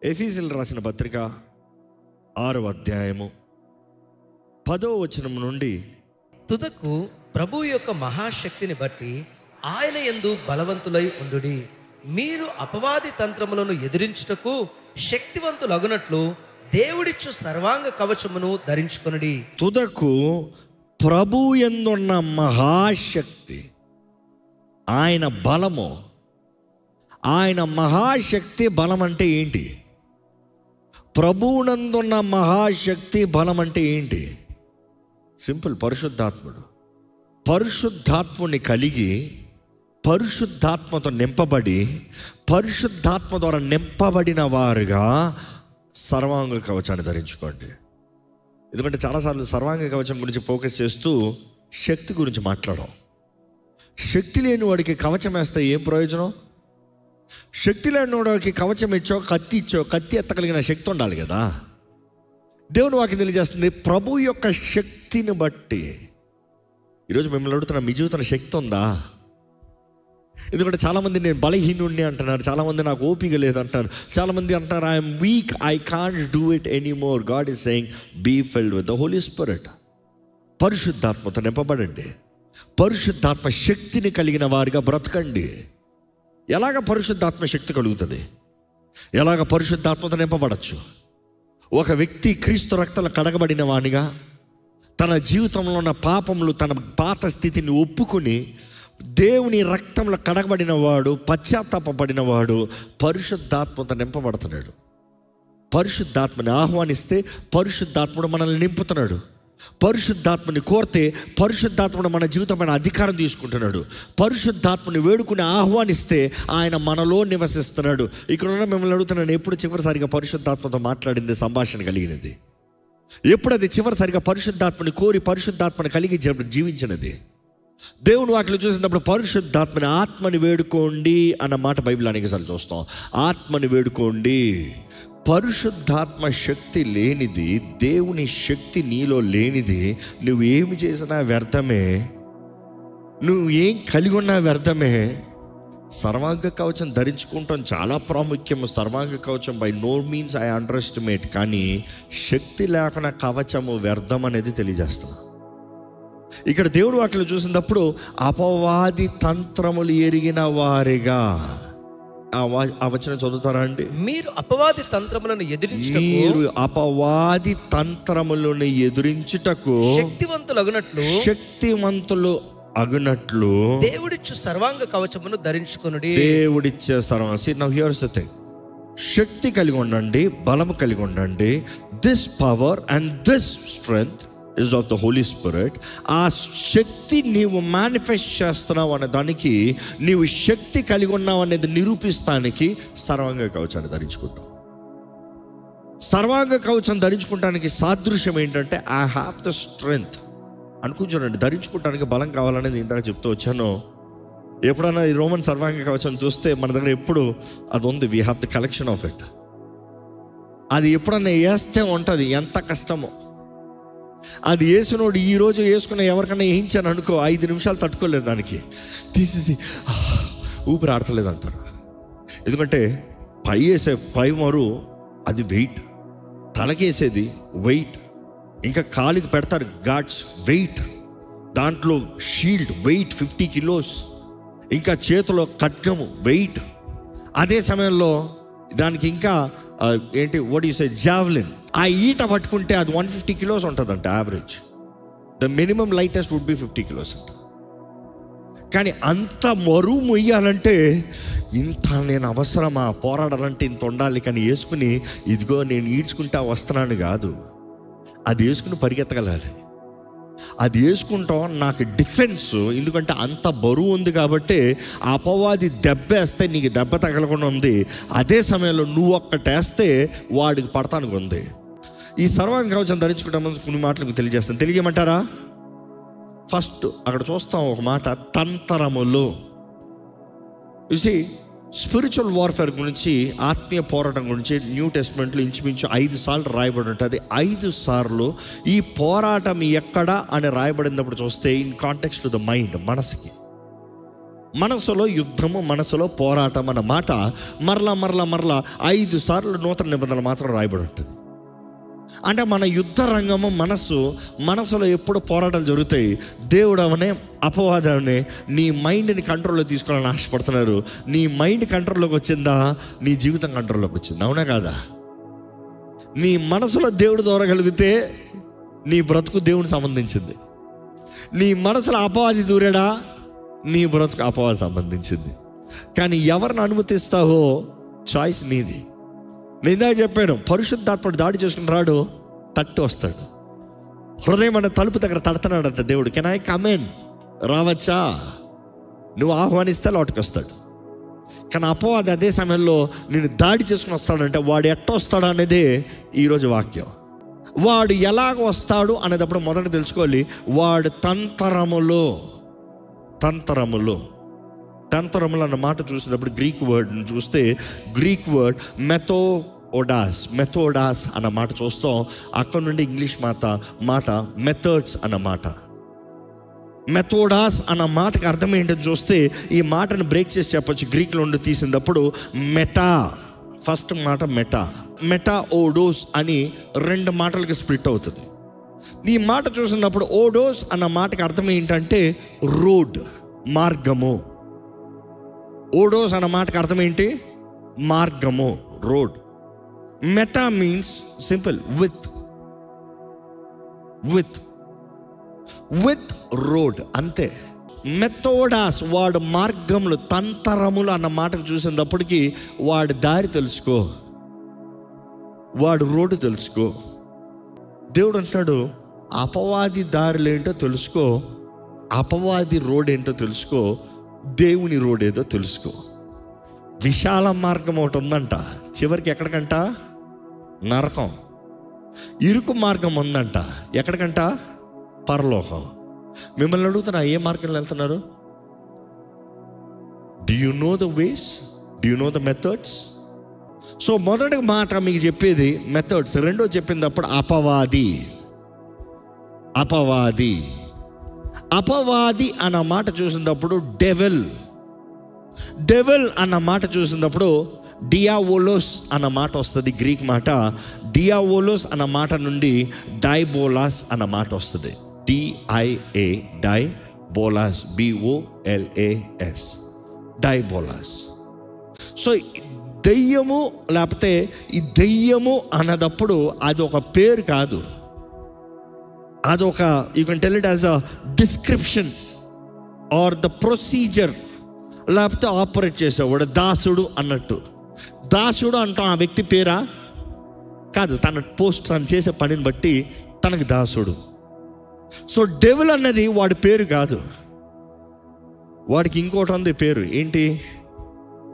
ఎఫెసీయులకు రాసిన పత్రిక 6వ అధ్యాయము 10వ వచనం నుండి తుదకు ప్రభు యొక్క మహాశక్తిని బట్టి ఆయన యందు బలవంతులై ఉండుడి. మీరు అపవాది తంత్రములను ఎదిరించుటకు శక్తివంతులగునట్లు దేవుడిచ్చు సర్వాంగ కవచమును ధరించుకొనుడి. తుదకు ప్రభు యందున్న మహాశక్తి, ఆయన బలము, ఆయన మహాశక్తి బలం అంటే ఏంటి? ప్రభువునందున్న మహాశక్తి బలం అంటే ఏంటి? సింపుల్, పరిశుద్ధాత్ముడు. పరిశుద్ధాత్ముని కలిగి పరిశుద్ధాత్మతో నింపబడి పరిశుద్ధాత్మ ద్వారా నింపబడిన వారుగా సర్వాంగ కవచాన్ని ధరించుకోండి. ఎందుకంటే చాలాసార్లు సర్వాంగ కవచం గురించి ఫోకస్ చేస్తూ శక్తి గురించి మాట్లాడాం. శక్తి లేని వాడికి కవచం వేస్తే ఏం ప్రయోజనం? శక్తి లేని వాడికి కవచం ఇచ్చో, కత్తి ఇచ్చో, కత్తి ఎత్తగలిగిన శక్తి ఉండాలి కదా. దేవుని వాక్యం తెలియజేస్తుంది, ప్రభు యొక్క శక్తిని బట్టి. ఈరోజు మిమ్మల్ని అడుగుతున్నా, మీ జీవితంలో శక్తి ఉందా? ఎందుకంటే చాలామంది నేను బలహీనుడిని అంటున్నారు, చాలామంది నాకు ఓపిక లేదు అంటారు, చాలామంది అంటారు I'm weak, I can't do it anymore. God is saying be filled with the Holy Spirit. పరిశుద్ధాత్మతో నింపబడండి, పరిశుద్ధాత్మ శక్తిని కలిగిన వారిగా బ్రతకండి. ఎలాగ పరిశుద్ధాత్మ శక్తి కలుగుతుంది? ఎలాగ పరిశుద్ధాత్మతో నింపబడచ్చు? ఒక వ్యక్తి క్రీస్తు రక్తంలో కడగబడిన వానిగా, తన జీవితంలో ఉన్న పాపములు, తన పాత స్థితిని ఒప్పుకొని దేవుని రక్తంలో కడగబడిన వాడు, పశ్చాత్తాపడిన వాడు పరిశుద్ధాత్మతో నింపబడుతున్నాడు. పరిశుద్ధాత్మని ఆహ్వానిస్తే పరిశుద్ధాత్ముడు మనల్ని నింపుతున్నాడు. పరిశుద్ధాత్మని కోరితే పరిశుద్ధాత్ముడు మన జీవితం పైన అధికారం తీసుకుంటున్నాడు. పరిశుద్ధాత్మని వేడుకుని ఆహ్వానిస్తే ఆయన మనలో నివసిస్తున్నాడు. ఇక్కడ ఉన్న మిమ్మల్ని అడుగుతున్నాను, ఎప్పుడు చివరిసారిగా పరిశుద్ధాత్మతో మాట్లాడింది, సంభాషణ కలిగినది? ఎప్పుడు అది చివరిసారిగా పరిశుద్ధాత్మని కోరి పరిశుద్ధాత్మని కలిగి జీవించినది? దేవుని వాక్యం చూసినప్పుడు పరిశుద్ధాత్మని, ఆత్మని వేడుకోండి అన్న మాట బైబిల్ అనేకసార్లు చూస్తాం. ఆత్మని వేడుకోండి. పరిశుద్ధాత్మ శక్తి లేనిది, దేవుని శక్తి నీలో లేనిది, నువ్వు ఏమి చేసినా వ్యర్థమే, నువ్వు ఏం కలిగి ఉన్నా వ్యర్థమే. సర్వాంగ కవచం ధరించుకుంటాం చాలా ప్రాముఖ్యము. సర్వాంగ కవచం by no means I underestimate, కానీ శక్తి లేకుండా కవచము వ్యర్థం అనేది తెలియజేస్తున్నా. ఇక్కడ దేవుడు వాక్యం చూసినప్పుడు అపవాది తంత్రములు ఎరిగిన వారిగా, ఆ వచనం చదువుతారా అండి? మీరు అపవాది తంత్రములను ఎదిరించుటకు, మీరు అపవాది తంత్రములను ఎదిరించుటకు శక్తివంతులు అగునట్లు దేవుడిచ్చు సర్వాంగ కవచమును ధరించుకొనుడి. దేవుడిచ్చే సర్వం. See, now here's the thing. శక్తి కలిగి ఉండండి, బలము కలిగి ఉండండి. This power and this strength is of the Holy Spirit. ఆ శక్తి నీవు మేనిఫెస్ట్ చేస్తున్నావు అనే దానికి, నీవు శక్తి కలిగి ఉన్నావు అనేది నిరూపిస్తానికి సర్వాంగ కవచాన్ని ధరించుకుంటావు. సర్వాంగ కవచం ధరించుకుంటానికి సాదృశ్యం ఏంటంటే ఐ హ్యావ్ ద స్ట్రెంగ్త్ అనుకుంటానండి. ధరించుకుంటానికి బలం కావాలనేది ఇందాక చెప్తూ వచ్చాను. ఎప్పుడైనా ఈ రోమన్ సర్వాంగ కవచం చూస్తే మన దగ్గర ఎప్పుడు అది ఉంది, we have the collection of it. అది ఎప్పుడన్నా వేస్తే ఉంటుంది, ఎంత కష్టమో. అది వేసినోడు ఈరోజు వేసుకున్న ఎవరికైనా వేయించాను అనుకో, 5 నిమిషాలు తట్టుకోలేదు, దానికి తీసేసి ఊపిరి ఆడతలేదు అంటారు. ఎందుకంటే పై మరు అది వెయిట్, తలకేసేది వెయిట్, ఇంకా కాలికి పెడతారు గాడ్స్ వెయిట్, దాంట్లో షీల్డ్ వెయిట్ 50 కిలోస్, ఇంకా చేతిలో ఖడ్గము వెయిట్. అదే సమయంలో దానికి ఇంకా ఏంటి, వాట్ యు సే, జావ్లిన్. ఆ ఈట పట్టుకుంటే అది 150 కిలోస్ ఉంటుందంట average. The minimum lightest wood be 50 kilos అంట. కానీ అంత మరువు మొయ్యాలంటే ఇంత నేను అవసరమా, పోరాడాలంటే ఇంత ఉండాలి. కానీ వేసుకుని ఇదిగో నేను ఈడ్చుకుంటా వస్తున్నాను కాదు, అది వేసుకుని పరిగెత్తగలాలి. అది వేసుకుంటాం నాకు డిఫెన్స్. ఎందుకంటే అంత బరువు ఉంది కాబట్టి అపవాది దెబ్బేస్తే నీకు దెబ్బ తగలకుండా ఉంది. అదే సమయంలో నువ్వు ఒక్కటేస్తే వాడికి పడతానికి ఉంది. ఈ సర్వాంగ కవచం ధరించుకుంటాం కొన్ని మాటలు మీకు తెలియజేస్తాను. తెలియజేయమంటారా? ఫస్ట్ అక్కడ చూస్తాం ఒక మాట, తంత్రములు. చూసి స్పిరిచువల్ వార్ఫేర్ గురించి, ఆత్మీయ పోరాటం గురించి న్యూ టెస్ట్మెంట్లో ఇంచుమించు 5 సార్లు రాయబడి ఉంటుంది. 5 సార్లు ఈ పోరాటం ఎక్కడ అని రాయబడినప్పుడు చూస్తే in context to the mind, మనసుకి. మనసులో యుద్ధము, మనసులో పోరాటం అన్న మాట మరలా 5 సార్లు నూతన నిబంధనలు మాత్రం రాయబడి ఉంటుంది. అంటే మన యుద్ధ రంగము మనసులో ఎప్పుడు పోరాటాలు జరుగుతాయి. దేవుడు అవనే అపవాదనే నీ మైండ్ని కంట్రోల్లో తీసుకోవాలని ఆశపడుతున్నారు. నీ మైండ్ కంట్రోల్లోకి వచ్చిందా, నీ జీవితం కంట్రోల్లోకి వచ్చిందా? అవునా కాదా? నీ మనసులో దేవుడు దూరగలిగితే నీ బ్రతుకు దేవునికి సంబంధించింది. నీ మనసులో అపవాది దూరాడా, నీ బ్రతుకు అపవాది సంబంధించింది. కానీ ఎవరిని అనుమతిస్తావో చాయిస్ నీది. నేనే చెప్పాను, పరిశుద్ధాత్ముడు దాడి చేసుకుని రాడు, తట్టు వస్తాడు. హృదయం అనే తలుపు దగ్గర తడుతున్నాడంట దేవుడు. Can I come in? రావచ్చా? నువ్వు ఆహ్వానిస్తే లోటుకు వస్తాడు. కానీ అపవాది అదే సమయంలో నేను దాడి చేసుకుని వస్తాడంటే వాడు ఎట్ట వస్తాడు అనేది ఈరోజు వాక్యం. వాడు ఎలాగ వస్తాడు అనేటప్పుడు మొదట తెలుసుకోవాలి. వాడు తంత్రములు అన్న మాట చూసినప్పుడు గ్రీక్ వర్డ్ని చూస్తే గ్రీక్ వర్డ్ మెథోడాస్ అన్న మాట చూస్తాం. అక్కడ నుండి ఇంగ్లీష్ మాట మెథడ్స్ అన్న మాట. మెథోడాస్ అన్న మాటకి అర్థం ఏంటని చూస్తే ఈ మాటను బ్రేక్ చేసి చెప్పొచ్చు. గ్రీక్లో నుండి తీసినప్పుడు మెటా, ఫస్ట్ మాట మెటా ఓడోస్ అని 2 మాటలకి స్ప్లిట్ అవుతుంది. ఈ మాట చూసినప్పుడు ఓడోస్ అన్న మాటకి అర్థం ఏంటంటే రోడ్, మార్గము. ఓడోస్ అన్న మాటకి అర్థం ఏంటి? మార్గము, road. Meta means simple, with road, అంతే. మెథోడాస్ వాడు మార్గములు, తంతరములు అన్న మాటకు చూసినప్పటికీ వాడు దారి తెలుసుకో, వాడు రోడ్డు తెలుసుకో. దేవుడు అంటున్నాడు అపవాది దారులు ఏంటో తెలుసుకో, అపవాది రోడ్ ఏంటో తెలుసుకో, దేవుని రోడ్ ఏదో తెలుసుకో. విశాల మార్గం ఒకటి ఉందంట, చివరికి ఎక్కడికంట? నరకం. ఇరుకు మార్గం ఉందంట, ఎక్కడికంట? పరలోకం. మిమ్మల్ని అడుగుతున్నా, ఏ మార్గంలో వెళ్తున్నారు? Do you know the ways? Do you know the methods? So మొదటి మాట మీకు చెప్పేది మెథడ్స్. రెండో చెప్పినప్పుడు అపవాది అన్న మాట చూసినప్పుడు డెవిల్ అన్న మాట చూసినప్పుడు డియావోలోస్ అన్న మాట వస్తుంది. గ్రీక్ మాట డియావోలోస్ అన్న మాట నుండి డైబోలాస్ అన్న మాట వస్తుంది. DIA డైబోలాస్, BOLAS, డైబోలాస్. సో దెయ్యము, లేకపోతే ఈ దెయ్యము అన్నదప్పుడు అది ఒక పేరు కాదు, అదొక you can tell it as a description or the procedure. లేకపోతే ఆపరేట్ చేసేవాడు దాసుడు అన్నట్టు. దాసుడు అంటాం, ఆ వ్యక్తి పేరా కాదు, తను చేసే పనిని బట్టి తనకు దాసుడు. సో డెవిల్ అన్నది వాడి పేరు కాదు, వాడికి ఇంకోటి ఉంది పేరు. ఏంటి?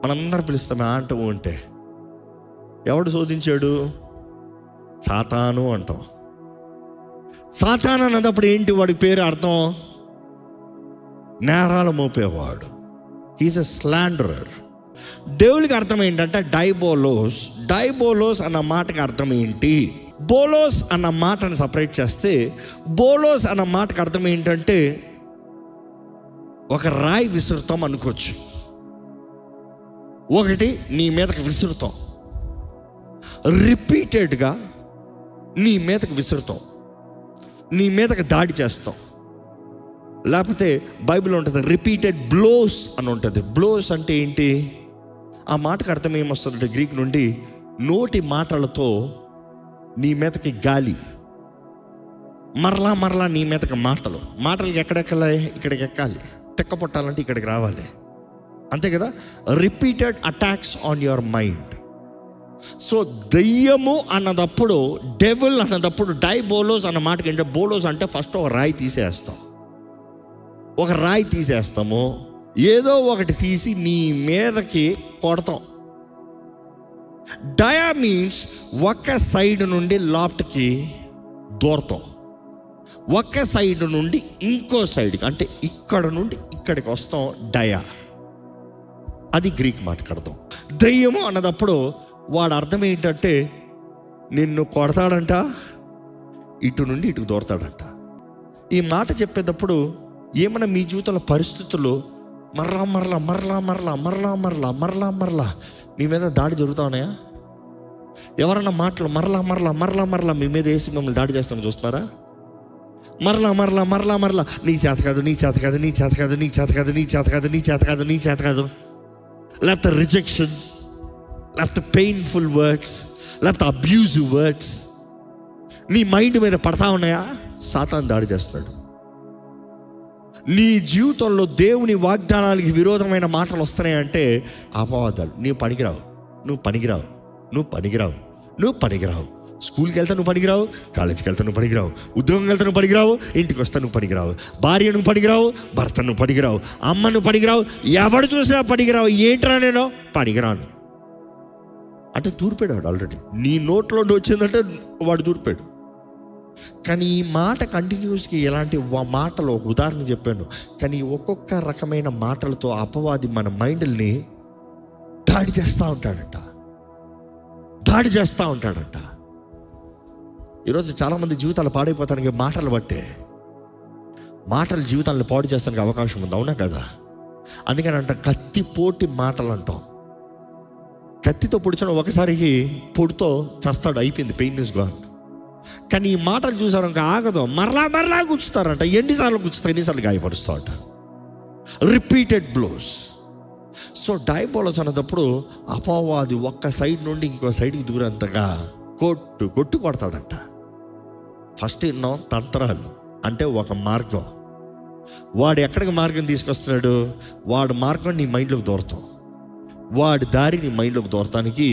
మనందరం పిలుస్తాం అంటూ ఉంటే. ఎవడు శోధించాడు? సాతాను అంటాం. సాతాను అన్నప్పుడు ఏంటి వాడి పేరు అర్థం? నేరాలు మోపేవాడు. He's a స్లాండరర్. దేవుడికి అర్థం ఏంటంటే డైబోలోస్ అన్న మాటకి అర్థం ఏంటి? బోలోస్ అన్న మాటను సపరేట్ చేస్తే బోలోస్ అన్న మాటకి అర్థం ఏంటంటే ఒక రాయి విసురుతాం అనుకోవచ్చు. ఒకటి నీ మీదకి విసురుతాం, రిపీటెడ్గా నీ మీదకి విసురుతాం, నీ మీదకి దాడి చేస్తాం. లేకపోతే బైబిల్లో ఉంటుంది రిపీటెడ్ బ్లోస్ అని ఉంటుంది. బ్లోస్ అంటే ఏంటి? ఆ మాటకు అర్థం ఏమొస్తుందంటే గ్రీక్ నుండి నోటి మాటలతో నీ మీదకి గాలి, మరలా నీ మీదకి మాటలకి ఎక్కడెక్కాలి? ఇక్కడికి ఎక్కాలి. తెక్క పొట్టాలంటే ఇక్కడికి రావాలి, అంతే కదా? Repeated attacks on your mind. So దెయ్యము అన్నదప్పుడు, డెవిల్ అన్నదప్పుడు డైబోలోస్ అన్న మాటకి ఏంటంటే, బోలోస్ అంటే ఫస్ట్ ఒక రాయి తీసేస్తాము, ఏదో ఒకటి తీసి నీ మీదకి కొడతాం. డయా మీన్స్ ఒక సైడ్ నుండి లాఫ్ట్కి దూరతాం, ఒక సైడ్ నుండి ఇంకో సైడ్కి, అంటే ఇక్కడ నుండి ఇక్కడికి వస్తాం. డయా, అది గ్రీక్ మాటకు అర్థం. దెయ్యము అన్నదప్పుడు వాడు అర్థం ఏంటంటే నిన్ను కొడతాడంట, ఇటు నుండి ఇటు దూరతాడంట. ఈ మాట చెప్పేటప్పుడు ఏమైనా మీ జీవితంలో పరిస్థితుల్లో మరలా మరలా మరలా మరలా మరలా మరలా మరలా మరలా మీ మీద దాడి జరుగుతూ ఉన్నాయా? ఎవరన్నా మాటలు మరలా మరలా మరలా మరలా మీ మీద వేసి మిమ్మల్ని దాడి చేస్తామని చూస్తున్నారా? మరలా మరలా మరలా మరలా నీ చేత కాదు, నీ చేత కాదు, నీ చేత కాదు, నీ చేత కాదు, నీ చేత కాదు, నీ చేత కాదు, నీ చేత కాదు, లేకపోతే రిజెక్షన్, లేకపోతే పెయిన్ఫుల్ వర్డ్స్, లేకపోతే అబ్యూజివ్ వర్డ్స్ నీ మైండ్ మీద పడతా ఉన్నాయా? సాతాను దాడి చేస్తున్నాడు. నీ జీవితంలో దేవుని వాగ్దానాలకి విరోధమైన మాటలు వస్తున్నాయంటే అపవాదాలు. నీవు పనికిరావు, నువ్వు పనికిరావు, నువ్వు పనికిరావు, నువ్వు పనికిరావు. స్కూల్కి వెళ్తా నువ్వు పనికిరావు, కాలేజీకి వెళ్తా నువ్వు పనికిరావు, ఉద్యోగం వెళ్తా నువ్వు పనికిరావు, ఇంటికి వస్తా నువ్వు పనికిరావు, భార్య నువ్వు పనికిరావు, భర్త నువ్వు పనికిరావు, అమ్మ నువ్వు పనికిరావు, ఎవడు చూసినా పనికిరావు. ఏంట్రా నేను పనికిరాను అంటే దూరిపోయాడు ఆల్రెడీ. నీ నోట్లో వచ్చిందంటే వాడు దూరిపోయాడు. కానీ ఈ మాట కంటిన్యూస్గా ఎలాంటి మాటలు ఒక ఉదాహరణ చెప్పాను. కానీ ఒక్కొక్క రకమైన మాటలతో అపవాది మన మైండ్ని దాడి చేస్తూ ఉంటాడంట, దాడి చేస్తూ ఉంటాడంట. ఈరోజు చాలామంది జీవితాలు పాడైపోతానికి మాటలు బట్టే, మాటలు జీవితాలను పాడు చేస్తానికి అవకాశం ఉంది. అవునా కదా? అందుకని అంట కత్తిపోటి మాటలు అంటాం. కత్తితో పొడిచిన ఒకసారికి పొడితో చస్తాడు, అయిపోయింది, పెయిన్ ఇస్ గాన్. కానీ ఈ మాటలు చూసారు ఇంకా ఆగదు, మరలా మరలా గుచ్చుతారంట. ఎన్నిసార్లు గుచ్చుతారు, ఎన్నిసార్లు గాయపరుస్తూ ఉంటారు. Repeated blows. సో డయాబోలస్ అన్నప్పుడు అపవాది ఒక్క సైడ్ నుండి ఇంకో సైడ్కి దూరంతగా కొట్టు కొడతాడంట. ఫస్ట్ ఎన్నో తంత్రాలు అంటే ఒక మార్గం. వాడు ఎక్కడికి మార్గం తీసుకొస్తున్నాడు? వాడు మార్గం నీ మైండ్లోకి దూరతాం, వాడి దారి నీ మైండ్లోకి దూరటానికి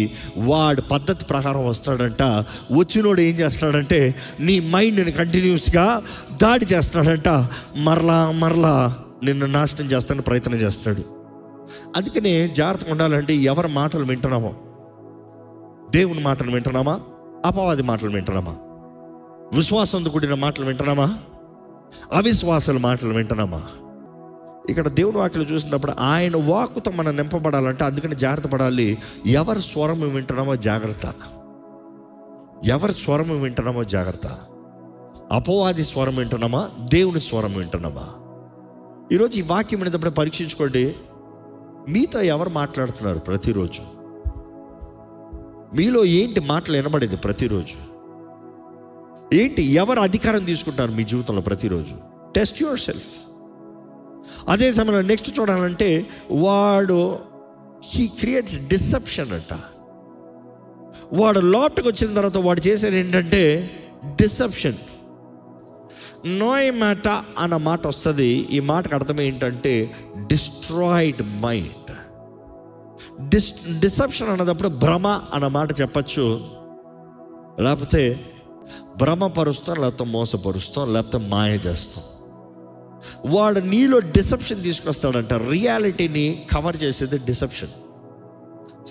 వాడి పద్ధతి ప్రకారం వస్తాడంట. వచ్చినోడు ఏం చేస్తాడంటే నీ మైండ్ని కంటిన్యూస్గా దాడి చేస్తాడంట. మరలా మరలా నిన్ను నాశనం చేస్తానికి ప్రయత్నం చేస్తాడు. అందుకనే జాగ్రత్తగా ఉండాలంటే ఎవరి మాటలు వింటున్నామో, దేవుని మాటలు వింటున్నామా, అపవాది మాటలు వింటున్నామా, విశ్వాసంతో కూడిన మాటలు వింటున్నామా, అవిశ్వాసాల మాటలు వింటున్నామా? ఇక్కడ దేవుని వాక్యలు చూసినప్పుడు ఆయన వాక్కుతో మనం నింపబడాలంటే అందుకని జాగ్రత్త పడాలి. ఎవరి స్వరం వింటున్నామో జాగ్రత్త, ఎవరి స్వరం వింటున్నామో జాగ్రత్త. అపవాది స్వరం వింటున్నామా, దేవుని స్వరం వింటున్నామా? ఈరోజు ఈ వాక్యం వినేటప్పుడు పరీక్షించుకోండి. మీతో ఎవరు మాట్లాడుతున్నారు ప్రతిరోజు? మీలో ఏంటి మాటలు వినబడేది ప్రతిరోజు? ఏంటి ఎవరు అధికారం తీసుకుంటారు మీ జీవితంలో ప్రతిరోజు? Test your self. అదే సమయంలో నెక్స్ట్ చూడాలంటే వాడు హీ క్రియేట్స్ డిసెప్షన్ అంట. వాడు లోటుకు వచ్చిన తర్వాత వాడు చేసేది ఏంటంటే డిసెప్షన్. నోయ్ మాట అన్న మాట వస్తుంది. ఈ మాటకు అర్థం ఏంటంటే డిస్ట్రాయిడ్ మైండ్. డిసెప్షన్ అన్నదప్పుడు భ్రమ అన్న మాట చెప్పచ్చు, లేకపోతే భ్రమపరుస్తాం, లేకపోతే మోసపరుస్తాం, లేకపోతే మాయ చేస్తాం. వాడు నీలో డిసెప్షన్ తీసుకొస్తాడంట. రియాలిటీని కవర్ చేసేది డిసెప్షన్,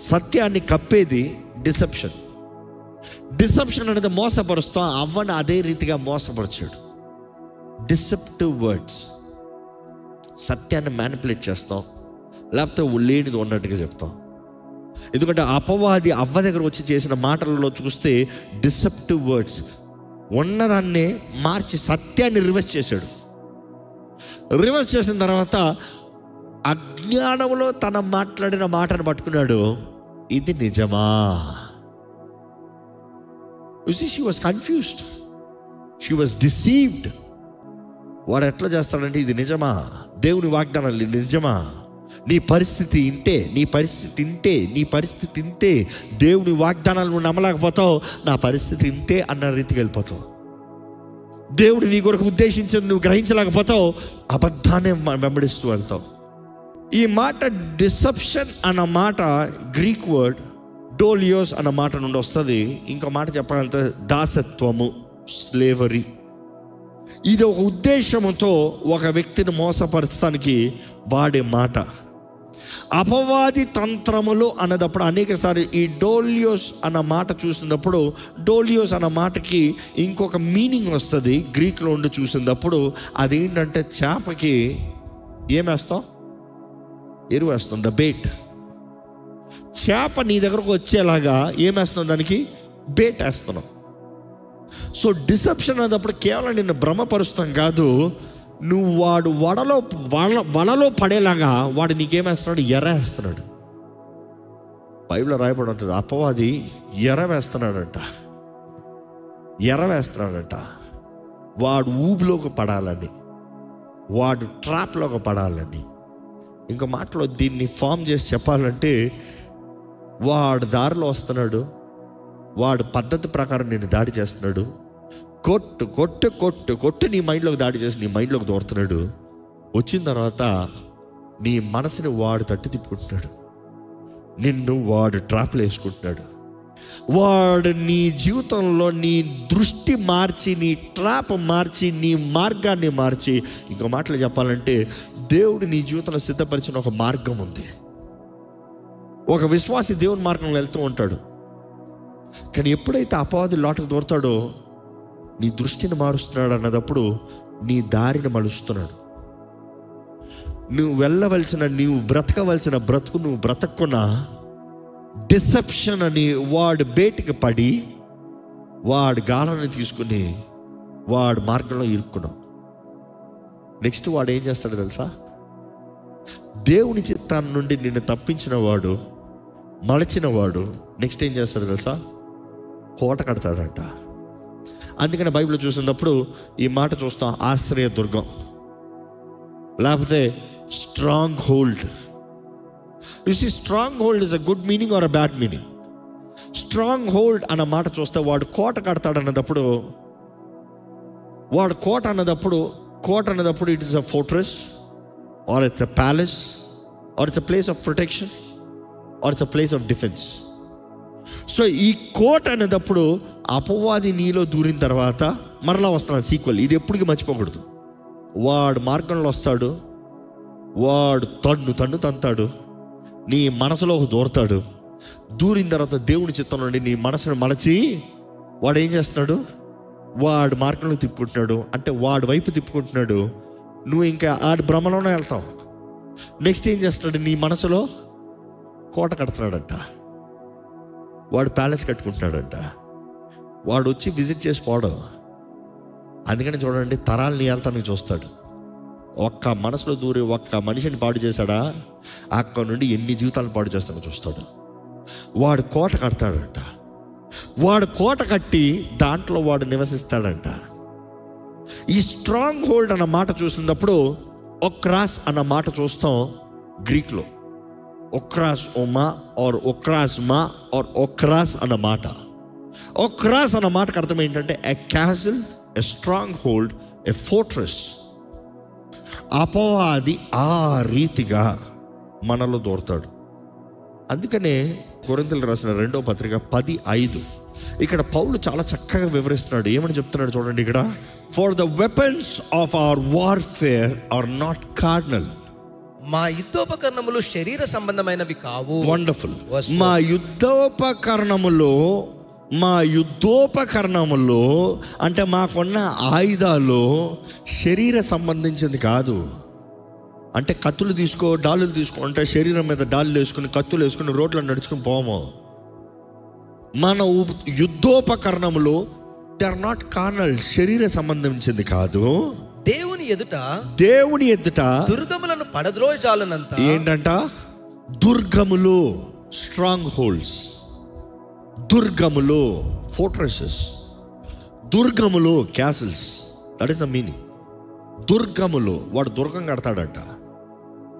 సత్యాన్ని కప్పేది డిసెప్షన్. డిసెప్షన్ అనేది మోసపరుస్తాం, అవ్వని అదే రీతిగా మోసపరిచాడు. డిసెప్టివ్ వర్డ్స్, సత్యాన్ని మ్యానిపులేట్ చేస్తాం, లేకపోతే లేనిది ఉన్నట్టుగా చెప్తాం. ఎందుకంటే అపవాది అవ్వ దగ్గర వచ్చి చేసిన మాటలలో చూస్తే డిసెప్టివ్ వర్డ్స్, ఉన్నదాన్నే మార్చి సత్యాన్ని రివర్స్ చేశాడు. రివర్స్ చేసిన తర్వాత అజ్ఞానంలో తన మాట్లాడిన మాటను పట్టుకున్నాడు, ఇది నిజమా? You see, she was confused, she was deceived. వాడు ఎట్లా చేస్తాడంటే ఇది నిజమా? దేవుని వాగ్దానాలు నిజమా? నీ పరిస్థితి ఇంతే, నీ పరిస్థితి ఇంతే, నీ పరిస్థితి ఇంతే, దేవుని వాగ్దానాలు నువ్వు నమ్మలేకపోతావు, నా పరిస్థితి ఇంతే అన్న రీతికి వెళ్ళిపోతావు. దేవుడు నీ కొరకు ఉద్దేశించి నువ్వు గ్రహించలేకపోతావు, అబద్ధాన్ని వెంబడిస్తూ వెళ్తావు. ఈ మాట డిసెప్షన్ అన్న మాట గ్రీక్ వర్డ్ డోలియోస్ అన్న మాట నుండి వస్తుంది. ఇంకో మాట చెప్పాలంటే దాసత్వము, స్లేవరీ. ఇది ఒక ఉద్దేశంతో ఒక వ్యక్తిని మోసపరచడానికి వాడే మాట. అపవాది తంత్రములు అన్నదప్పుడు అనేకసారి ఈ డోలియోస్ అన్న మాట చూసినప్పుడు, డోలియోస్ అన్న మాటకి ఇంకొక మీనింగ్ వస్తుంది గ్రీక్లో ఉండి చూసినప్పుడు. అదేంటంటే చేపకి ఏమేస్తాం? ఎరువు వేస్తాం, ద బేట్. చేప నీ దగ్గరకు వచ్చేలాగా ఏమేస్తున్నాం? దానికి బేట్ వేస్తున్నాం. సో డిసెప్షన్ అన్నప్పుడు కేవలం నిన్ను భ్రమపరుస్తాం కాదు, నువ్వు వాడు వలలో పడేలాగా వాడు నీకేమేస్తున్నాడు? ఎర వేస్తున్నాడు. బైబిల్లో రాయబడి ఉంటుంది, అపవాది ఎర వేస్తున్నాడంట. వాడు ఊబిలోకి పడాలని, వాడు ట్రాప్లోకి పడాలని. ఇంకో మాటలో దీన్ని ఫామ్ చేసి చెప్పాలంటే, వాడు దారిలో వస్తున్నాడు, వాడు పద్ధతి ప్రకారం నేను దాడి చేస్తున్నాడు. కొట్టు కొట్టు కొట్టు కొట్టు నీ మైండ్లోకి దాడి చేసి నీ మైండ్లోకి దూరుతున్నాడు. వచ్చిన తర్వాత నీ మనసుని వాడు తట్టి తిప్పుకుంటున్నాడు, నిన్ను వాడు ట్రాప్లో వేసుకుంటున్నాడు. వాడు నీ జీవితంలో నీ దృష్టి మార్చి, నీ ట్రాప్ మార్చి, నీ మార్గాన్ని మార్చి. ఇంకో మాటలు చెప్పాలంటే, దేవుడు నీ జీవితంలో సిద్ధపరిచిన ఒక మార్గం ఉంది. ఒక విశ్వాసి దేవుని మార్గంలో వెళ్తూ ఉంటాడు. కానీ ఎప్పుడైతే అపవాది లోటుకు దూరతాడో, నీ దృష్టిని మారుస్తున్నాడు అన్నదప్పుడు నీ దారిని మలుస్తున్నాడు. నీవు బ్రతకవలసిన బ్రతుకు నువ్వు బ్రతక్కున్నా డిసెప్షన్ అని వాడు బయటికి పడి వాడు గాలాన్ని తీసుకుని వాడు మార్గంలో ఇరుక్కున్నావు. నెక్స్ట్ వాడు ఏం చేస్తాడు తెలుసా? దేవుని చిత్తాన్ని నుండి నిన్ను తప్పించిన వాడు, మలచిన వాడు నెక్స్ట్ ఏం చేస్తాడు తెలుసా? కోట కడతాడంట. అందుకని బైబిల్లో చూసినప్పుడు ఈ మాట చూస్తాం, ఆశ్రయ దుర్గం, లేకపోతే stronghold. You see, stronghold is a good meaning or a bad meaning. స్ట్రాంగ్ హోల్డ్ అన్న మాట చూస్తే వాడు కోట కడతాడు అన్నదప్పుడు, కోట అన్నదప్పుడు it is a fortress, or it's a palace, or it's a place of protection, or it's a place of defence. So ఈ కోట అనేటప్పుడు అపవాది నీలో దూరిన తర్వాత మరలా వస్తున్నాడు సీక్వెల్. ఇది ఎప్పటికీ మర్చిపోకూడదు. వాడు మార్గంలో వస్తాడు, వాడు తన్ను తంతాడు, నీ మనసులో దూరతాడు. దూరిన తర్వాత దేవుని చిత్తం నుండి నీ మనసును మలచి వాడు ఏం చేస్తున్నాడు? వాడు మార్గంలో తిప్పుకుంటున్నాడు, అంటే వాడి వైపు తిప్పుకుంటున్నాడు. నువ్వు ఇంకా ఆడి భ్రమలోనే వెళ్తావు. నెక్స్ట్ ఏం చేస్తున్నాడు? నీ మనసులో కోట కడుతున్నాడంట, వాడు ప్యాలెస్ కట్టుకుంటున్నాడంట. వాడు వచ్చి విజిట్ చేసి పోవడం. అందుకని చూడండి, తరాలని వెళ్తానికి చూస్తాడు. ఒక్క మనసులో దూరి ఒక్క మనిషిని పాడు చేశాడా, అక్కడ నుండి ఎన్ని జీవితాలను పాడు చేస్తానో చూస్తాడు. వాడు కోట కడతాడంట. వాడు కోట కట్టి దాంట్లో వాడు నివసిస్తాడంట. ఈ స్ట్రాంగ్ హోల్డ్ అన్న మాట చూసినప్పుడు ఒక్రాస్ అన్న మాట చూస్తాం గ్రీక్లో. ఒక్రాస్ ఓమా ఆర్ ఒక్రాస్ మా ఆర్ ఒక్రాస్ అన్న మాట. ఒక్రాస్ అన్న మాటకు అర్థం ఏంటంటే a castle, a stronghold, a fortress. అపవాది ఆ రీతిగా మనలో దూరతాడు. అందుకనే కొరింథీయులకు రాసిన 2వ పత్రిక 10:5 ఇక్కడ పౌలు చాలా చక్కగా వివరిస్తున్నాడు. ఏమని చెప్తున్నాడు చూడండి ఇక్కడ, for the weapons of our warfare are not carnal. మా యుద్ధోపకరణములు శరీర సంబంధమైనవి కావు. వండర్ఫుల్. మా యుద్ధోపకరణములో అంటే మాకున్న ఆయుధాలు శరీర సంబంధించింది కాదు. అంటే కత్తులు తీసుకో, డాళ్ళు తీసుకో అంటే శరీరం మీద డాళ్ళు వేసుకుని కత్తులు వేసుకుని రోడ్లో నడుచుకుని పోము. మన యుద్ధోపకరణములు దే ఆర్ నాట్ కార్నల్, శరీర సంబంధించింది కాదు. దేవుని ఎదుట దుర్గములను పడద్రోయజాలనంత. ఏంటంట? దుర్గములు, స్ట్రాంగ్ హోల్డ్స్. దుర్గములు, ఫోర్ట్రెసెస్. దుర్గములు, castles. That is the meaning. దుర్గములు, వాడు దుర్గం కడతాడంట.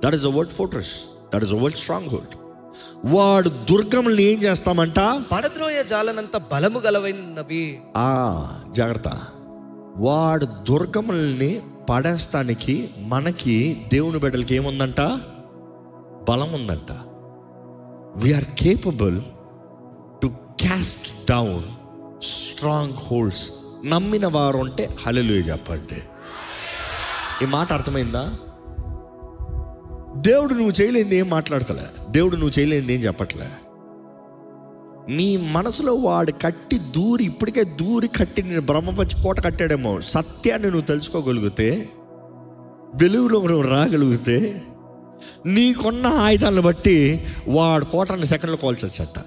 That is the word fortress, that is the word stronghold. వాడు దుర్గముల్ని ఏం చేస్తామంట? పడద్రోయ జాలనంత బలము గలవైనవి. జాగ్రత్త. వాడు దుర్గముల్ని పడేస్తానికి మనకి దేవుని బిడ్డలకి ఏముందంట? బలం ఉందంట. We are capable to cast down strongholds. నమ్మిన వారు ఉంటే హల్లెలూయా చెప్పండి. ఈ మాట అర్థమైందా? దేవుడు నువ్వు చేయలేనిది ఏం మాట్లాడతలే, దేవుడు నువ్వు చేయలేనిది ఏం చెప్పట్లే. నీ మనసులో వాడు కట్టి ఇప్పటికే దూరి కట్టి నేను బ్రహ్మపచ్చి కోట కట్టాడేమో. సత్యాన్ని నువ్వు తెలుసుకోగలిగితే, వెలుగులో నువ్వు రాగలిగితే, నీకున్న ఆయుధాలను బట్టి వాడు కోటని సెకండ్లో కోల్చొచ్చట.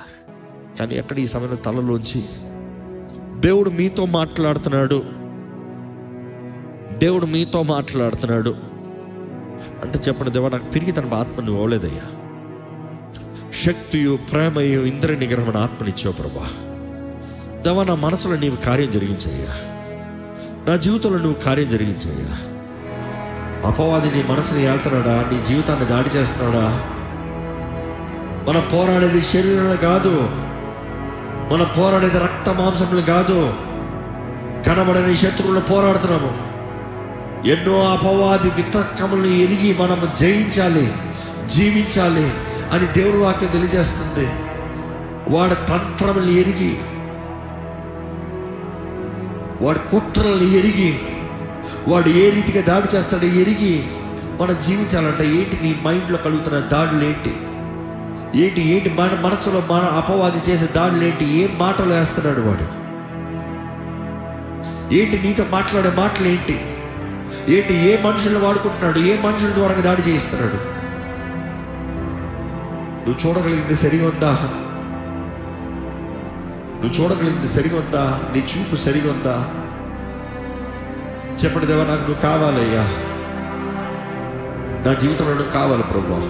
కానీ ఎక్కడ ఈ సమయంలో తలలోంచి దేవుడు మీతో మాట్లాడుతున్నాడు. దేవుడు మీతో మాట్లాడుతున్నాడు అంటే చెప్పండి, దేవా నాకు పిరిగి తన ఆత్మ నువ్వు అవ్వలేదయ్యా, శక్తియు ప్రేమయు ఇంద్రియ నిగ్రహమైన ఆత్మనిచ్చావు ప్రభా. దేవా నా మనసులో నీవు కార్యం జరిగించయ్యా, నా జీవితంలో నువ్వు కార్యం జరిగించయ్యా. అపవాది నీ మనసుని ఏళ్తున్నాడా, నీ జీవితాన్ని దాడి చేస్తున్నాడా? మనం పోరాడేది శరీరంలో కాదు, మనం పోరాడేది రక్త మాంసములు కాదు, కనబడని శత్రువులు పోరాడుతున్నాము. ఎన్నో అపవాది వితర్కములను ఎరిగి మనము జయించాలి, జీవించాలి అని దేవుడి వాక్యం తెలియజేస్తుంది. వాడి తంత్రములు ఎరిగి, వాడి కుట్రలను ఎరిగి, వాడు ఏ రీతిగా దాడి చేస్తాడో ఎరిగి మనం జీవించాలంటే ఏంటి నీ మైండ్లో కలుగుతున్న దాడులు ఏంటి, మన మనసులో మన అపవాది చేసే దాడులు ఏంటి, ఏం మాటలు వేస్తున్నాడు వాడు, ఏంటి నీతో మాట్లాడే మాటలు ఏంటి, ఏ మనుషులను వాడుకుంటున్నాడు, ఏ మనుషుల ద్వారా దాడి చేయిస్తున్నాడు. నువ్వు చూడగలిగింది సరిగా ఉందా? నువ్వు చూడగలిగింది సరిగా ఉందా? నీ చూపు సరిగా ఉందా? చెప్పండి, దేవా నాకు నువ్వు కావాలయ్యా, నా జీవితంలో నువ్వు కావాలి ప్రభువా.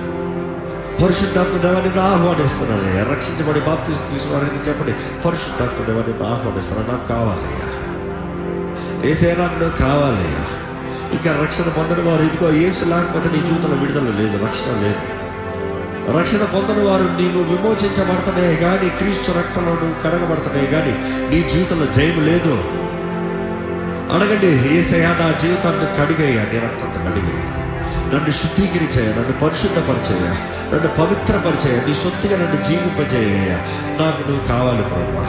పరిశుద్ధాత్మ దేవాన్ని నా ఆహ్వానిస్తున్నానయ్యా. రక్షించబడి బాప్తిస్మం తీసుకున్నారని చెప్పండి, పరిశుద్ధాత్మ దేవాన్ని నా ఆహ్వానిస్తున్నాను, నాకు కావాలయ్యా. యేసయ్యా నాకు నువ్వు కావాలయ్యా. ఇంకా రక్షణ పొందని వారు, ఇదిగో యేసు లేకపోతే నీ జీవితంలో విడుదల లేదు, రక్షణ లేదు. రక్షణ పొందని వారు నీవు విమోచించబడుతున్నాయి కానీ, క్రీస్తు రక్తంలో నువ్వు కడగబడుతున్నాయి కానీ నీ జీవితంలో జయము లేదు. అడగండి, యేసయ్యా నా జీవితాన్ని కడిగయ్యా, నీ రక్తంతో కడిగయ్యా, నన్ను శుద్ధీకరించయ్యా, నన్ను పరిశుద్ధపరిచయ్యా, నన్ను పవిత్రపరిచయ్యా, నీ సొత్తుగా నన్ను జీవింపజేయ్యా. నాకు నువ్వు కావాలి ప్రభా,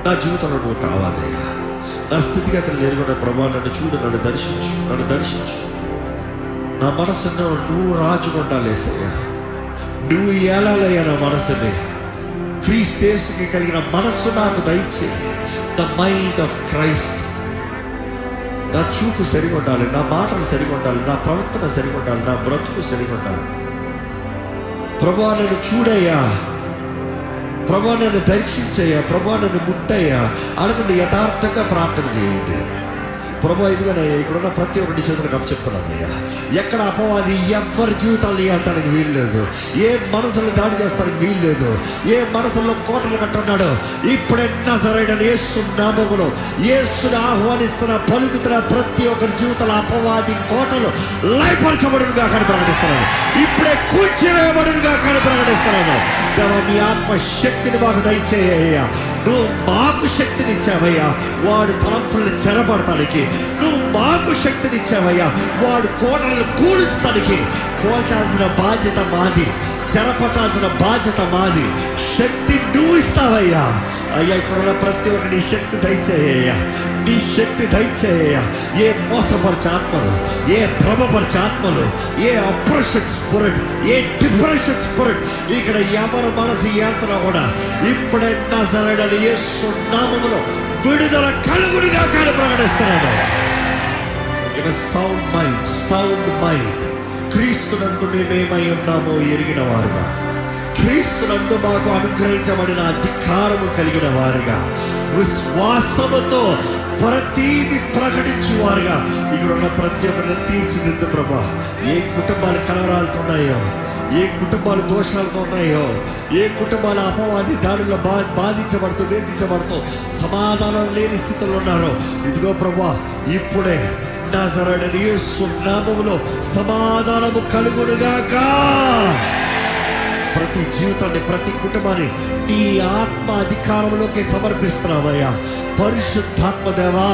నా జీవితంలో నువ్వు కావాలయ్యా. నా స్థితిగతులు ఎరుగున్న ప్రభా నన్ను చూడు, నన్ను దర్శించు. నా మనసును నువ్వు రాజుకుండాలేసయ్యా, నువ్వు ఏలాలయ్యా నా మనసుని. క్రీస్తుకి కలిగిన మనస్సు నాకు దయచేయి. The mind of Christ. నా చూపు సరిగా ఉండాలి, నా మాటలు సరిగా ఉండాలి, నా ప్రవర్తన సరిగా ఉండాలి, నా బ్రతుకు సరిగా ఉండాలి. ప్రభువా నన్ను చూడయ్యా, ప్రభువా నన్ను దర్శించయ్యా, ప్రభువా నన్ను ముట్టయ్యా. అనుకుంటే యథార్థంగా ప్రార్థన చేయండి. ప్రభువా ఇదిగోనయ్యా, ఇక్కడున్న ప్రతి ఒక్కరి చేతులకు అప్పచెప్తున్నానయ్యా. ఎక్కడ అపవాది ఎవరి జీవితాలు ఏల్తానికి వీల్లేదు, ఏ మనసులు దాడి చేస్తానికి వీల్లేదు, ఏ మనసుల్లో కోటలు కట్టున్నాడో ఇప్పుడే నజరేయుడైన యేసు నామములో, యేసుని ఆహ్వానిస్తున్న పలుకుతున్న ప్రతి ఒక్కరి జీవితంలో అపవాది కోటలు లయపరచబడునుగా కానీ ప్రకటిస్తున్నాను, ఇప్పుడే కూల్చివేయబడునుగా కానీ ప్రకటిస్తున్నాను. దేవా నీ ఆత్మ శక్తిని మాకు దయచేయ్యా. నువ్వు మాకు శక్తినిచ్చావయ్యా వాడు తలంపులను చెరపడటానికి, నువ్వు మాకు శక్తినిచ్చావయ్యా వాడు కోటలను కూల్చడానికి. కోల్చాల్సిన బాధ్యత మాది, చెరపట్టాల్సిన బాధ్యత మాది. శక్తి నువ్వు ఇస్తావయ్యా. అయ్యా ఇక్కడ ఉన్న ప్రతి ఒక్క నీ శక్తి దయచేయ్యా, నీ శక్తి దయచేయ్యా. ఏ మోసపరిచే ఆత్మలు, ఏ భ్రమపరిచే ఆత్మలు, ఏ అప్రెషన్ స్పిరిట్, ఏ డిప్రెషన్ స్పిరిట్ ఇక్కడ ఎవరి మనసు యాంత్రం కూడా ఇప్పుడే నజరేయుడైన యేసు నామములో విడుదల కలుగునిగా కానీ ప్రకటిస్తున్నాను. ఇక సౌండ్ మైండ్ క్రీస్తునందు మేమేమై ఉన్నామో ఎరిగిన వారుగా, క్రీస్తునందు మాకు అనుగ్రహించబడిన అధికారము కలిగిన వారుగా, విశ్వాసముతో ప్రతీది ప్రకటించేవారుగా ఇక్కడ ఉన్న ప్రతి ఒక్కరిని తీర్చిదిద్దు ప్రభా. ఏ కుటుంబాలు కలవరాలతో ఉన్నాయో, ఏ కుటుంబాలు దోషాలతో ఉన్నాయో, ఏ కుటుంబాల అపవాది దాడుల్లో బాధించబడుతూ వేధించబడుతూ సమాధానం లేని స్థితిలో ఉన్నారో, ఇదిగో ప్రభా ఇప్పుడే నజరేయుడైన యేసు నామములో సమాధానము కలుగునుగాక. ప్రతి జీవితాన్ని, ప్రతి కుటుంబాన్ని నీ ఆత్మ అధికారంలోకి సమర్పిస్తున్నామయ్యా. పరిశుద్ధాత్మ దేవా,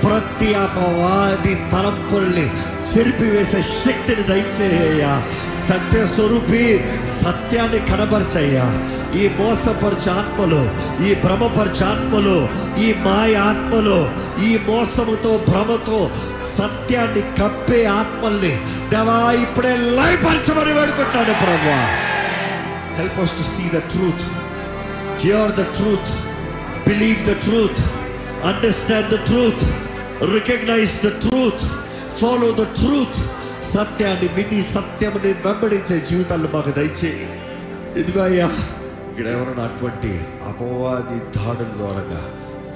ప్రతి అపవాది తలంపుల్ని చెరిపివేసే శక్తిని దయచేయ్యా. సత్య స్వరూపి సత్యాన్ని కనబరచయ్యా. ఈ మోసపరిచే ఆత్మలు, ఈ భ్రమపరిచే ఆత్మలు, ఈ మాయ ఆత్మలు, ఈ మోసముతో భ్రమతో సత్యాన్ని కప్పే ఆత్మల్ని దేవా ఇప్పుడే లయపరచమని వేడుకుంటాను ప్రభువా. Help us to see the truth, hear the truth, believe the truth, understand the truth, recognize the truth, follow the truth. సత్యాన్ని విని సత్యముని వెంబడించే జీవితాలు మాకు దయచేయి. ఇదిగో అయ్యా, ఇక్కడ ఎవరైనా అటువంటి అపవాది దాడుల ద్వారా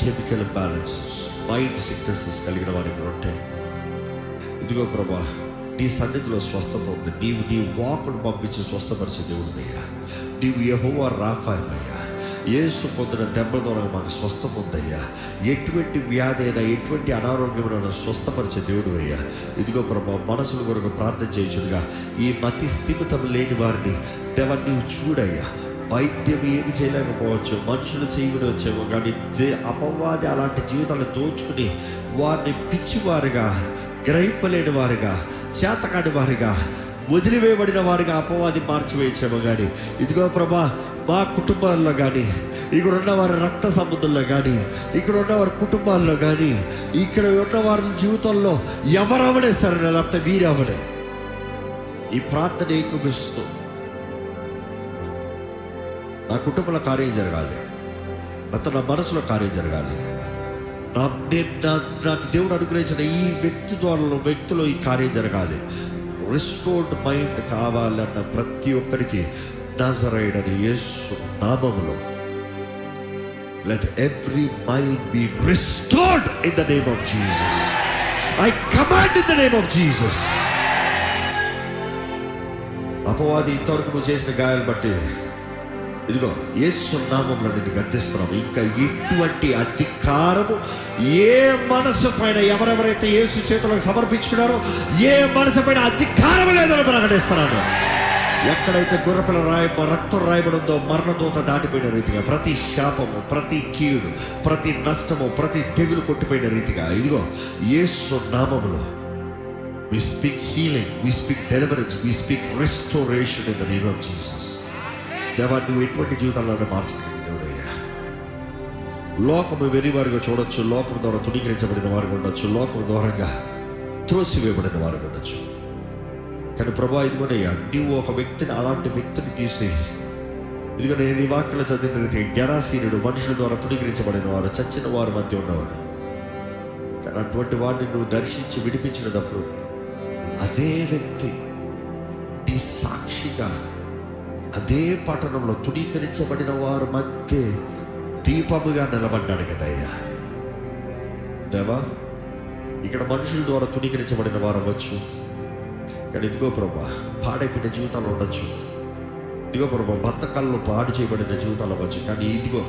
కెమికల్ ఇంబ్యాలెన్సెస్, మైండ్ సిక్నెసెస్ కలిగిన వారికి ఉంటే ఇదిగో ప్రభా, నీ సన్నిధిలో స్వస్థత ఉంది. నీవు నీ వాకును పంపించి స్వస్థపరిచే దేవుడు అయ్యా. నీవు యెహోవా రాఫా అయ్యా. యేసు పొందిన దెబ్బల ద్వారా మాకు స్వస్థత ఉందయ్యా. ఎటువంటి వ్యాధి అయినా, ఎటువంటి అనారోగ్యమైన స్వస్థపరిచే దేవుడు అయ్యా. ఇదిగో ప్రభా, మనసుల కొరకు ప్రార్థన చేయుచుడుగా ఈ మతి స్థిమితం లేని వారిని దేవా నీవు చూడయ్యా. వైద్యం ఏమి చేయలేకపోవచ్చు, మనుషులు చేయవచ్చేమో, కానీ అపవాది అలాంటి జీవితాలను దోచుకుని వారిని పిచ్చివారుగా, గ్రహింపలేని వారుగా, చేతకాని వారిగా, వదిలివేయబడిన వారిగా అపవాది మార్చివేయచ్చేమో. కానీ ఇదిగో ప్రభా, మా కుటుంబాల్లో కానీ, ఇక్కడ ఉన్న వారి రక్త సంబంధంలో కానీ, ఇక్కడ ఉన్న వారి కుటుంబాల్లో కానీ, ఇక్కడ ఉన్న వారి జీవితంలో ఎవరవడే సరే, లేకపోతే వీరెవడే ఈ ప్రార్థన ఏకమిస్తూ నా కుటుంబంలో కార్యం జరగాలి, నా మనసులో కార్యం జరగాలి, నాకు దేవుడు అనుగ్రహించిన ఈ వ్యక్తిలో ఈ కార్యం జరగాలి. రిస్టోర్డ్ మైండ్ కావాలన్న ప్రతి ఒక్కరికి నజరేయుడైన యేసు నామములో let every mind be restored in the name of Jesus. I command in the name of Jesus. అపవాది ఇంతవరకు నువ్వు చేసిన గాయాలు బట్టి ఇదిగో యేసు నామములో నిన్ను గద్దిస్తున్నాము. ఇంకా ఎటువంటి అధికారము ఏ మనసు పైన ఎవరెవరైతే యేసు చేతులకు సమర్పించుకున్నారో ఏ మనసు పైన అధికారం లేదని ప్రకటిస్తున్నాను. ఎక్కడైతే గుర్రపిల్ల రక్తం రాయబడి ఉందో మరణదూత దాటిపోయిన రీతిగా, ప్రతి శాపము, ప్రతి కీడు, ప్రతి నష్టము, ప్రతి తెగులు కొట్టిపోయిన రీతిగా ఇదిగో యేసు నామములో we speak healing, we speak deliverance, we speak restoration in the name of Jesus. దేవా, నువ్వు ఎటువంటి జీవితాలను మార్చగలిగిన దేవుడయ్యా. లోకము వెరివారుగా చూడొచ్చు, లోకం ద్వారా తుణీకరించబడిన వారుగా ఉండొచ్చు, లోకం ద్వారంగా త్రోసివేయబడిన వారుగా ఉండొచ్చు. కానీ ప్రభా, ఇదిగోనయ్యా, నువ్వు ఒక వ్యక్తిని, అలాంటి వ్యక్తిని తీసి ఇదిగో నేను ఈ వాక్యలో చదివిన రీతిగా గెరాసీనుడు మనుషుల ద్వారా తుణీకరించబడిన వారు, చచ్చిన వారి మధ్య ఉన్నవాడు. కానీ అటువంటి వాడిని నువ్వు దర్శించి విడిపించినప్పుడు అదే వ్యక్తి నీ సాక్షిగా అదే పట్టణంలో తుణీకరించబడిన వారి మధ్య దీపముగా నిలబడ్డాడు కదయ్యా. దేవా, ఇక్కడ మనుషుల ద్వారా తుణీకరించబడిన వారు అవ్వచ్చు, కానీ ఇదిగో ప్రభా పాడైపోయిన జీవితాలు ఉండొచ్చు. ఇదిగో ప్రభా బద్ధకాల్లో పాడు చేయబడిన జీవితాలు అవ్వచ్చు. కానీ ఇదిగో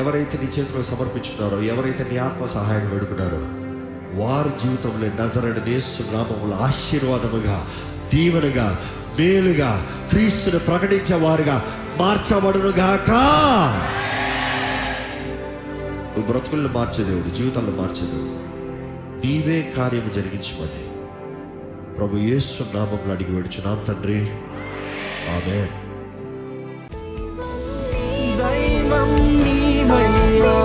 ఎవరైతే నీ చేతిలో సమర్పించుకున్నారో, ఎవరైతే నీ ఆత్మ సహాయం వేడుకున్నారో వారి జీవితంలో నజరేయుడైన యేసు నామములో ఆశీర్వాదముగా, దీవెనగా, మేలుగా క్రీస్తుని ప్రకటించే వారుగా మార్చబడునుగాక. నువ్వు బ్రతుకులను మార్చే దేవుడు, జీవితాలను మార్చే దేవుడు. నీవే కార్యము జరిగించమని ప్రభు యేసు నామములో అడిగి వేడుచున్నాం తండ్రి, ఆమేన్. దైవం నీవయ్యా.